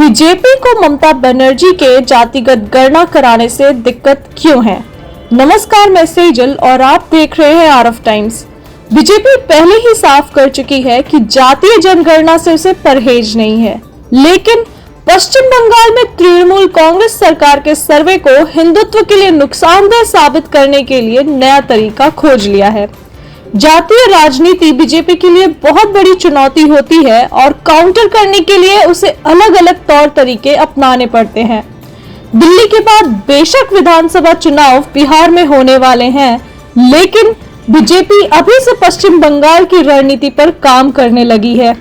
BJP को ममता बनर्जी के जातिगत गणना कराने से दिक्कत क्यों है? नमस्कार, मैं सेजल और आप देख रहे हैं आर ऑफ टाइम्स। बीजेपी पहले ही साफ कर चुकी है कि जातीय जनगणना से उसे परहेज नहीं है, लेकिन पश्चिम बंगाल में तृणमूल कांग्रेस सरकार के सर्वे को हिंदुत्व के लिए नुकसानदेह साबित करने के लिए नया तरीका खोज लिया है। जातीय राजनीति बीजेपी के लिए बहुत बड़ी चुनौती होती है और काउंटर करने के लिए उसे अलग अलग तौर तरीके अपनाने पड़ते हैं। दिल्ली के बाद बेशक विधानसभा चुनाव बिहार में होने वाले हैं, लेकिन बीजेपी अभी से पश्चिम बंगाल की रणनीति पर काम करने लगी है।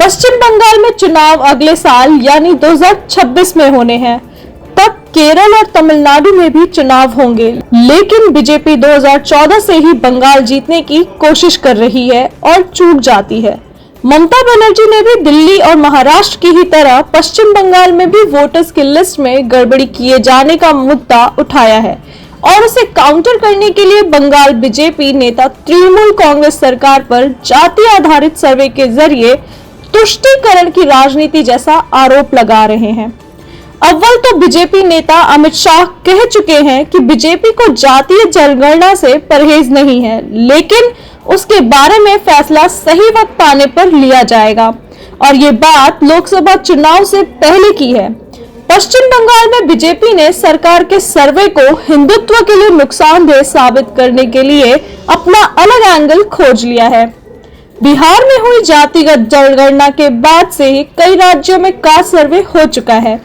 पश्चिम बंगाल में चुनाव अगले साल यानी 2026 में होने हैं। तब केरल और तमिलनाडु में भी चुनाव होंगे, लेकिन बीजेपी 2014 से ही बंगाल जीतने की कोशिश कर रही है और चूक जाती है। ममता बनर्जी ने भी दिल्ली और महाराष्ट्र की ही तरह पश्चिम बंगाल में भी वोटर्स की लिस्ट में गड़बड़ी किए जाने का मुद्दा उठाया है और उसे काउंटर करने के लिए बंगाल बीजेपी नेता तृणमूल कांग्रेस सरकार पर जाति आधारित सर्वे के जरिए तुष्टीकरण की राजनीति जैसा आरोप लगा रहे हैं। अव्वल तो बीजेपी नेता अमित शाह कह चुके हैं कि बीजेपी को जातीय जनगणना से परहेज नहीं है, लेकिन उसके बारे में फैसला सही वक्त पाने पर लिया जाएगा और ये बात लोकसभा चुनाव से पहले की है। पश्चिम बंगाल में बीजेपी ने सरकार के सर्वे को हिंदुत्व के लिए नुकसानदेह साबित करने के लिए अपना अलग एंगल खोज लिया है। बिहार में हुई जातिगत जनगणना के बाद से ही कई राज्यों में कास्ट सर्वे हो चुका है।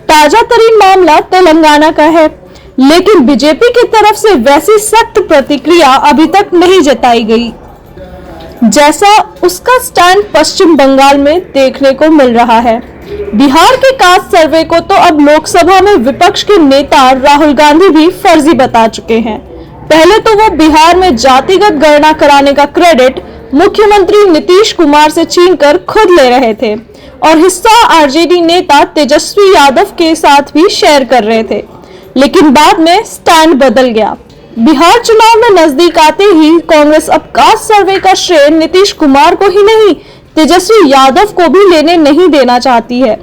ताजा तरीन मामला तेलंगाना का है, लेकिन बीजेपी की तरफ से वैसी सख्त प्रतिक्रिया अभी तक नहीं जताई गई जैसा उसका स्टैंड पश्चिम बंगाल में देखने को मिल रहा है। बिहार के कास्ट सर्वे को तो अब लोकसभा में विपक्ष के नेता राहुल गांधी भी फर्जी बता चुके हैं। पहले तो वो बिहार में जातिगत गणना कराने का क्रेडिट मुख्यमंत्री नीतीश कुमार से छीनकर खुद ले रहे थे और हिस्सा आरजेडी नेता तेजस्वी यादव के साथ भी शेयर कर रहे थे, लेकिन बाद में स्टैंड बदल गया। बिहार चुनाव में नजदीक आते ही कांग्रेस अब कास्ट सर्वे का श्रेय नीतीश कुमार को ही नहीं, तेजस्वी यादव को भी लेने नहीं देना चाहती है।